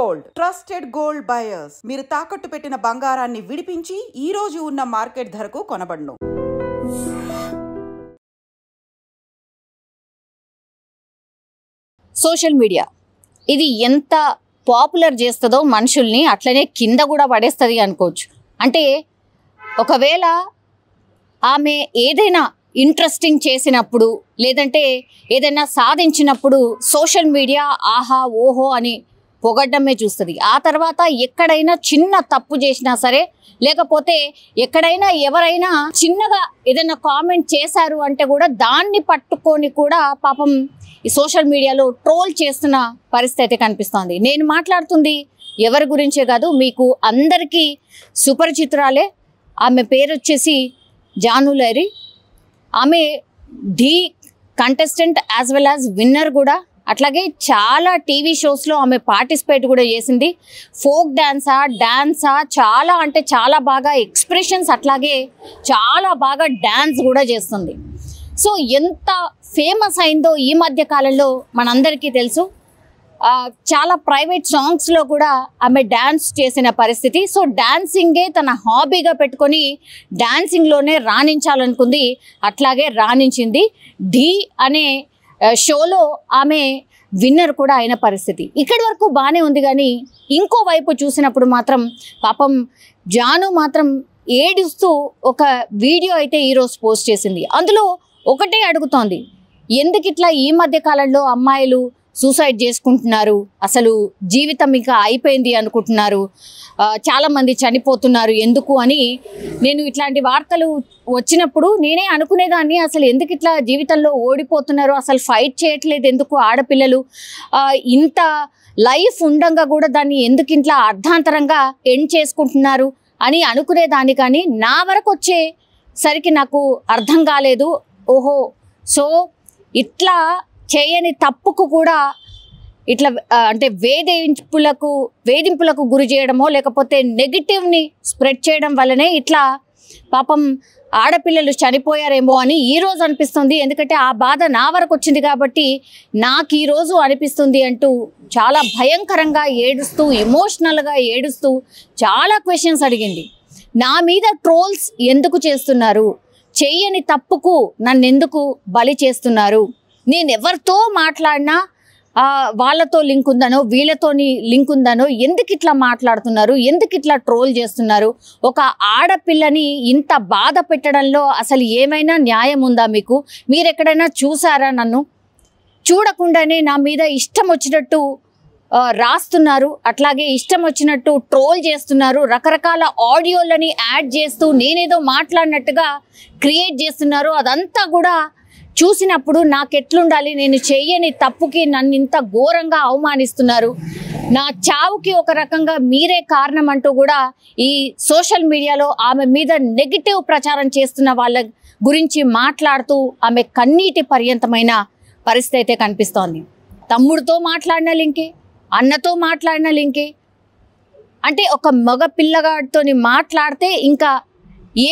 Gold, trusted gold buyers. మీరు తాకట్టు పెట్టిన బంగారాన్ని విడిపించి ఈ రోజు ఉన్న మార్కెట్ ధరకు కొనబడును. సోషల్ మీడియా ఇది ఎంత పాపులర్ చేస్తుందో మనుషుల్ని అట్లనే కింద కూడా పడేస్తుంది అనుకోవచ్చు. అంటే ఒకవేళ ఆమె ఏదైనా ఇంట్రెస్టింగ్ చేసినప్పుడు లేదంటే ఏదైనా సాధించినప్పుడు సోషల్ మీడియా ఆహా ఓహో అని పొగడ్డమే చూస్తుంది. ఆ తర్వాత ఎక్కడైనా చిన్న తప్పు చేసినా సరే లేకపోతే ఎక్కడైనా ఎవరైనా చిన్నగా ఏదైనా కామెంట్ చేశారు అంటే కూడా దాన్ని పట్టుకొని కూడా పాపం ఈ సోషల్ మీడియాలో ట్రోల్ చేస్తున్న పరిస్థితి కనిపిస్తోంది. నేను మాట్లాడుతుంది ఎవరి గురించే కాదు, మీకు అందరికీ సుపరిచితురాలే. ఆమె పేరు వచ్చేసి జాను లహరి. ఆమె Dhee contestant as well as winner కూడా. అట్లాగే చాలా టీవీ షోస్లో ఆమె పార్టిసిపేట్ కూడా చేసింది. ఫోక్ డాన్సా చాలా అంటే చాలా బాగా ఎక్స్ప్రెషన్స్, అట్లాగే చాలా బాగా డాన్స్ కూడా చేస్తుంది. సో ఎంత ఫేమస్ అయిందో ఈ మధ్య కాలంలో మనందరికీ తెలుసు. చాలా ప్రైవేట్ సాంగ్స్లో కూడా ఆమె డ్యాన్స్ చేసిన పరిస్థితి. సో డాన్సింగే తన హాబీగా పెట్టుకొని డాన్సింగ్లోనే రాణించాలనుకుంది, అట్లాగే రాణించింది. ఢీ అనే షోలో ఆమె విన్నర్ కూడా అయిన పరిస్థితి. ఇక్కడి వరకు బాగానే ఉంది, కానీ ఇంకో వైపు చూసినప్పుడు మాత్రం పాపం జాను మాత్రం ఏడుస్తూ ఒక వీడియో అయితే ఈరోజు పోస్ట్ చేసింది. అందులో ఒకటే అడుగుతోంది, ఎందుకు ఇట్లా ఈ మధ్య కాలంలో అమ్మాయిలు సూసైడ్ చేసుకుంటున్నారు, అసలు జీవితం ఇంకా అయిపోయింది అనుకుంటున్నారు, చాలామంది చనిపోతున్నారు ఎందుకు అని. నేను ఇట్లాంటి వార్తలు వచ్చినప్పుడు నేనే అనుకునేదాన్ని, అసలు ఎందుకు ఇట్లా జీవితంలో ఓడిపోతున్నారు, అసలు ఫైట్ చేయట్లేదు ఎందుకు ఆడపిల్లలు, ఇంత లైఫ్ ఉండగా కూడా దాన్ని ఎందుకు ఇంట్లో అర్ధాంతరంగా ఎండ్ చేసుకుంటున్నారు అని అనుకునేదాన్ని. కానీ నా వరకు వచ్చేసరికి నాకు అర్థం కాలేదు. ఓహో, సో ఇట్లా చేయని తప్పుకు కూడా ఇట్లా అంటే వేధింపులకు గురి చేయడమో లేకపోతే నెగిటివ్ని స్ప్రెడ్ చేయడం వల్లనే ఇట్లా పాపం ఆడపిల్లలు చనిపోయారేమో అని ఈరోజు అనిపిస్తుంది. ఎందుకంటే ఆ బాధ నా వరకు వచ్చింది కాబట్టి నాకు ఈరోజు అనిపిస్తుంది అంటూ చాలా భయంకరంగా ఏడుస్తూ ఎమోషనల్గా ఏడుస్తూ చాలా క్వశ్చన్స్ అడిగింది. నా మీద ట్రోల్స్ ఎందుకు చేస్తున్నారు, చెయ్యని తప్పుకు నన్ను ఎందుకు బలి చేస్తున్నారు, నేను ఎవరితో మాట్లాడినా వాళ్ళతో లింక్ ఉందనో వీళ్ళతోని లింక్ ఉందనో ఎందుకు ఇట్లా మాట్లాడుతున్నారు, ఎందుకు ఇట్లా ట్రోల్ చేస్తున్నారు, ఒక ఆడపిల్లని ఇంత బాధ పెట్టడంలో అసలు ఏమైనా న్యాయం ఉందా మీకు, మీరు ఎక్కడైనా చూసారా, నన్ను చూడకుండానే నా మీద ఇష్టం వచ్చినట్టు రాస్తున్నారు, అట్లాగే ఇష్టం వచ్చినట్టు ట్రోల్ చేస్తున్నారు, రకరకాల ఆడియోలని యాడ్ చేస్తూ నేనేదో మాట్లాడినట్టుగా క్రియేట్ చేస్తున్నారు. అదంతా కూడా చూసినప్పుడు నాకెట్లుండాలి, నేను చెయ్యని తప్పుకి నన్ను ఇంత ఘోరంగా అవమానిస్తున్నారు, నా చావుకి ఒక రకంగా మీరే కారణం అంటూ కూడా ఈ సోషల్ మీడియాలో ఆమె మీద నెగిటివ్ ప్రచారం చేస్తున్న వాళ్ళ గురించి మాట్లాడుతూ ఆమె కన్నీటి పర్యంతమైన పరిస్థితి అయితే కనిపిస్తోంది. తమ్ముడితో మాట్లాడిన లింకే, అన్నతో మాట్లాడిన లింకే, అంటే ఒక మగ పిల్లగాడితో మాట్లాడితే ఇంకా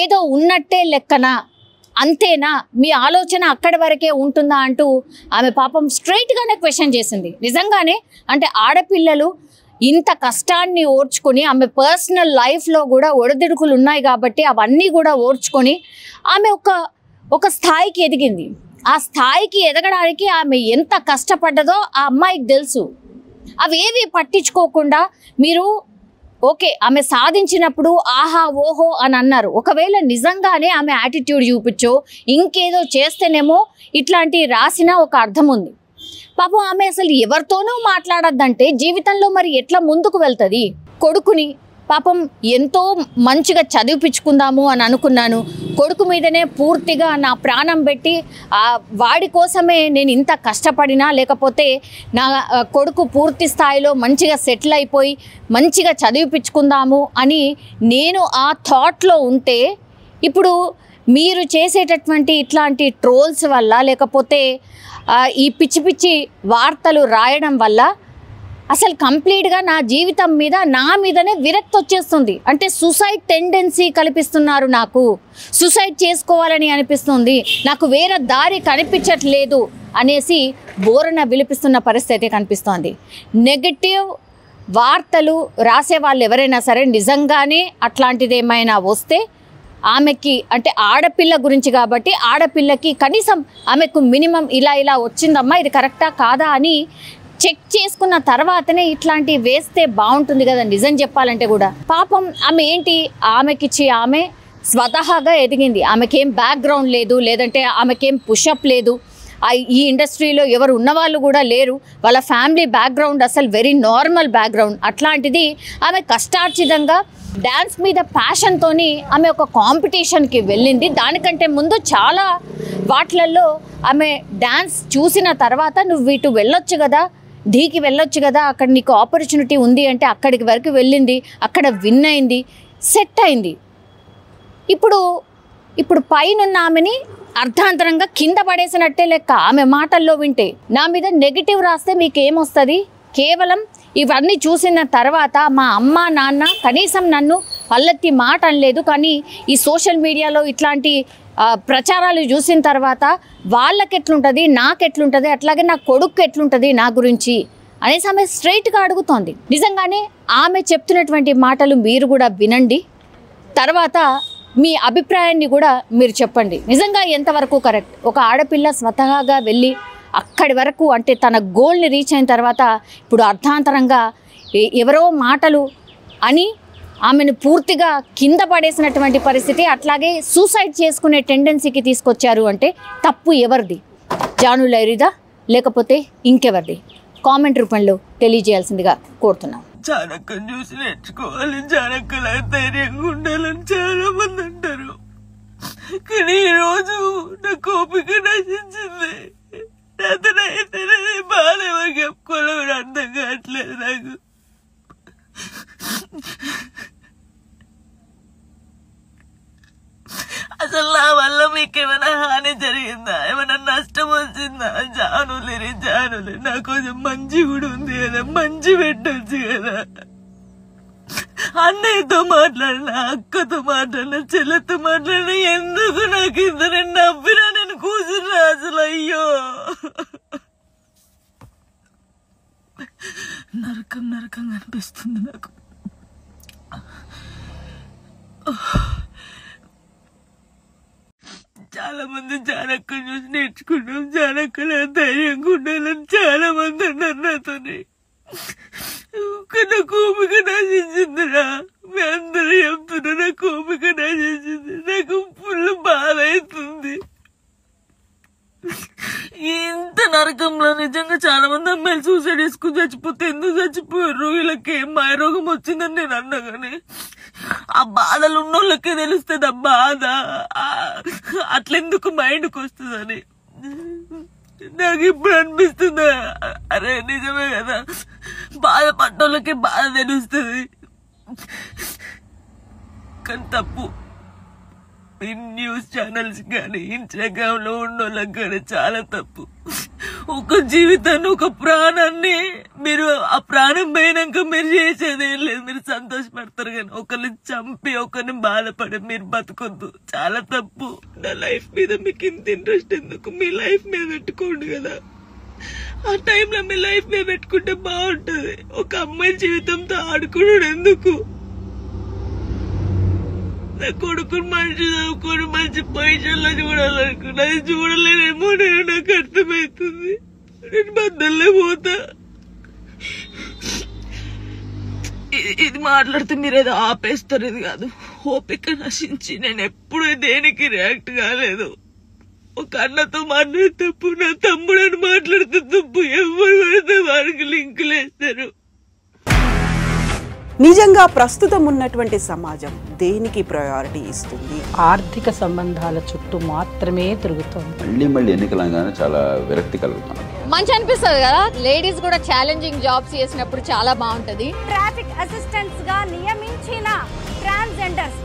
ఏదో ఉన్నట్టే లెక్కనా, అంతేనా, మీ ఆలోచన అక్కడి వరకే ఉంటుందా అంటూ ఆమె పాపం స్ట్రైట్గానే క్వశ్చన్ చేసింది. నిజంగానే అంటే ఆడపిల్లలు ఇంత కష్టాన్ని ఓర్చుకొని ఆమె పర్సనల్ లైఫ్లో కూడా ఒడిదుడుకులు ఉన్నాయి కాబట్టి అవన్నీ కూడా ఓర్చుకొని ఆమె ఒక స్థాయికి ఎదిగింది. ఆ స్థాయికి ఎదగడానికి ఆమె ఎంత కష్టపడ్డదో ఆ అమ్మాయికి తెలుసు. అవేవి పట్టించుకోకుండా మీరు ఓకే ఆమె సాధించినప్పుడు ఆహా ఓహో అని అన్నారు. ఒకవేళ నిజంగానే ఆమె యాటిట్యూడ్ చూపించో ఇంకేదో చేస్తేనేమో ఇట్లాంటి రాసిన ఒక అర్థం ఉంది. పాపం ఆమె అసలు ఎవరితోనూ మాట్లాడద్దంటే జీవితంలో మరి ఎట్లా ముందుకు వెళ్తుంది. కొడుకుని పాపం ఎంతో మంచిగా చదివిపించుకుందాము అని అనుకున్నాను, కొడుకు మీదనే పూర్తిగా నా ప్రాణం పెట్టి వాడి కోసమే నేను ఇంత కష్టపడినా, లేకపోతే నా కొడుకు పూర్తి స్థాయిలో మంచిగా సెటిల్ అయిపోయి మంచిగా చదివిపించుకుందాము అని నేను ఆ థాట్లో ఉంటే, ఇప్పుడు మీరు చేసేటటువంటి ఇట్లాంటి ట్రోల్స్ వల్ల లేకపోతే ఈ పిచ్చి పిచ్చి వార్తలు రాయడం వల్ల అసలు కంప్లీట్గా నా జీవితం మీద నా మీదనే విరక్తి వచ్చేస్తుంది. అంటే సూసైడ్ టెండెన్సీ కల్పిస్తున్నారు, నాకు సూసైడ్ చేసుకోవాలని అనిపిస్తుంది, నాకు వేరే దారి కనిపించట్లేదు అనేసి బోరన విలిపిస్తున్న పరిస్థితి కనిపిస్తోంది. నెగటివ్ వార్తలు రాసే వాళ్ళు ఎవరైనా సరే నిజంగానే అట్లాంటిది ఏమైనా వస్తే ఆమెకి అంటే ఆడపిల్ల గురించి కాబట్టి ఆడపిల్లకి కనీసం ఆమెకు మినిమం ఇలా వచ్చిందమ్మా ఇది కరెక్టా కాదా అని చెక్ చేసుకున్న తర్వాతనే ఇట్లాంటివి వేస్తే బాగుంటుంది కదా. నిజం చెప్పాలంటే కూడా పాపం ఆమె ఏంటి ఆమెకిచ్చి ఆమె స్వతహాగా ఎదిగింది, ఆమెకేం బ్యాక్గ్రౌండ్ లేదు, లేదంటే ఆమెకేం పుషప్ లేదు, ఈ ఇండస్ట్రీలో ఎవరు ఉన్నవాళ్ళు కూడా లేరు, వాళ్ళ ఫ్యామిలీ బ్యాక్గ్రౌండ్ అసలు వెరీ నార్మల్ బ్యాక్గ్రౌండ్. అట్లాంటిది ఆమె కష్టార్జితంగా డ్యాన్స్ మీద ప్యాషన్తోని ఆమె ఒక కాంపిటీషన్కి వెళ్ళింది. దానికంటే ముందు చాలా వాటిలలో ఆమె డ్యాన్స్ చూసిన తర్వాత నువ్వు వీటు వెళ్ళొచ్చు కదా, ఢీకి వెళ్ళొచ్చు కదా, అక్కడ నీకు ఆపర్చునిటీ ఉంది అంటే అక్కడికి వరకు వెళ్ళింది, అక్కడ విన్ అయింది, సెట్ అయింది. ఇప్పుడు పైనున్న ఆమెని అర్ధాంతరంగా కింద పడేసినట్టే లెక్క. ఆమె మాటల్లో వింటే నా మీద నెగిటివ్ రాస్తే మీకేమొస్తుంది? కేవలం ఇవన్నీ చూసిన తర్వాత మా అమ్మ నాన్న కనీసం నన్ను పల్లెత్తి మాట అనలేదు, కానీ ఈ సోషల్ మీడియాలో ఇట్లాంటి ప్రచారాలు చూసిన తర్వాత వాళ్ళకి ఎట్లుంటుంది, నాకు ఎట్లుంటుంది, అట్లాగే నా కొడుకు ఎట్లుంటుంది నా గురించి అనేసి ఆమె స్ట్రైట్గా అడుగుతోంది. నిజంగానే ఆమె చెప్తున్నటువంటి మాటలు మీరు కూడా వినండి, తర్వాత మీ అభిప్రాయాన్ని కూడా మీరు చెప్పండి. నిజంగా ఎంతవరకు కరెక్ట్? ఒక ఆడపిల్ల స్వతహాగా వెళ్ళి అక్కడి వరకు అంటే తన గోల్ని రీచ్ అయిన తర్వాత ఇప్పుడు అర్థాంతరంగా ఎవరో మాటలు అని ఆమెను పూర్తిగా కింద పడేసినటువంటి పరిస్థితి, అట్లాగే సూసైడ్ చేసుకునే టెండెన్సీకి తీసుకొచ్చారు అంటే తప్పు ఎవరిది? జాను లైరీదా లేకపోతే ఇంకెవరిది? కామెంట్ రూపంలో తెలియజేయాల్సిందిగా కోరుతున్నాం. జానక్కని చూసి నేర్చుకోవాలి, జానక్కలా ధైర్యంగా ఉండాలని చాలా మంది అంటారు, కానీ ఈరోజు నా కోపిక నశించింది. అతనైతే బాధ ఎవరికి చెప్పుకోవాలో కూడా అర్థం కావట్లేదు నాకు. అసలు నా వల్ల మీకేమైనా హాని జరిగిందా, ఏమైనా నష్టం వచ్చిందా? జానులేరి నా కొంచెం మంచి కూడా ఉంది కదా, మంచి పెట్టొచ్చు కదా. అన్నయ్యతో మాట్లాడినా, అక్కతో మాట్లాడినా, చెల్లెతో మాట్లాడినా, ఎందుకు నాకు ఇద్దరు నవ్వినా నేను కూర్చున్నా అసలు. అయ్యో నరకంగా అనిపిస్తుంది నాకు. చాలా మంది జానక్క చూసి నేర్చుకున్నాం, జానక్కలా ధైర్యంగా ఉండాలని చాలా మంది అన్నారు నాతోని. నా కోపిక నశించిందిరా, మీ అందరూ చెప్తున్నా నా కోపిక నశించింది. నాకు ఫుల్ బాధ అవుతుంది. ఇంత నరకంలో నిజంగా చాలా మంది అమ్మాయిలు సూసైడ్ చేసుకుని చచ్చిపోతే ఎందుకు చచ్చిపోయారు, వీళ్ళకి ఏం మాయరోగం వచ్చిందని నేను అన్నా, కానీ ఆ బాధలు ఉన్న వాళ్ళకే తెలుస్తుంది ఆ బాధ, అట్లెందుకు మైండ్కి వస్తుందని నాకు ఇప్పుడు అనిపిస్తుంది. అరే నిజమే కదా, బాధపడ్డోళ్ళకి బాధ తెలుస్తుంది, కానీ తప్పు. న్యూస్ ఛానల్స్ కానీ ఇన్స్టాగ్రామ్ లో ఉన్నోళ్ళకి కానీ చాలా తప్పు. ఒక జీవితాన్ని, ఒక ప్రాణాన్ని మీరు ఆ ప్రాణం పోయినాక మీరు చేసేది ఏం లేదు, మీరు సంతోషపడతారు, కానీ ఒకరిని చంపి ఒకరిని బాధపడి మీరు బతకొద్దు, చాలా తప్పు. నా లైఫ్ మీద మీకు ఇంత ఇంట్రెస్ట్ ఎందుకు? మీ లైఫ్ మీద పెట్టుకోండి కదా, ఆ టైంలో మీ లైఫ్ మీద పెట్టుకుంటే బాగుంటది. ఒక అమ్మాయి జీవితంతో ఆడుకున్నాడు ఎందుకు? నా కొడుకుని మంచి చదువుకొని మంచి పొజిషన్లో చూడాలనుకున్నా, అది చూడలేనేమో నేను, నాకు అర్థమవుతుంది. నేను బద్దల్లే పోతా. ఇది మాట్లాడితే మీరు ఏదో ఆపేస్తారు, ఇది కాదు. ఓపిక నశించి నేను ఎప్పుడు దేనికి రియాక్ట్ కాలేదు. ఒక అన్నతో మాట్లాడే తప్పు, నా తమ్ముడని మాట్లాడితే తప్పు, ఎవరు పడితే వారికి లింకులు వేస్తారు. నిజంగా ప్రస్తుతం ఉన్నటువంటి సమాజం దేనికి ప్రయారిటీ ఇస్తుంది? ఆర్థిక సంబంధాల చుట్టూ మాత్రమే తిరుగుతుంది. మళ్ళీ ఎన్నికలంగానే చాలా విరక్తి కలుగుతాను. మంచి అనిపిస్తుంది కదా, లేడీస్ కూడా ఛాలెంజింగ్ జాబ్స్ చేసినప్పుడు చాలా బాగుంటది. ట్రాఫిక్ అసిస్టెంట్స్ గా నియమించిన ట్రాన్స్జెండర్స్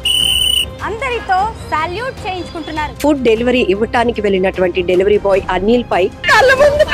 అందరితో సాల్యూట్ చేయించుకుంటున్నారు. ఫుడ్ డెలివరీ ఇవ్వటానికి వెళ్ళినటువంటి డెలివరీ బాయ్ అనిల్ పై కళ్ళ ముందు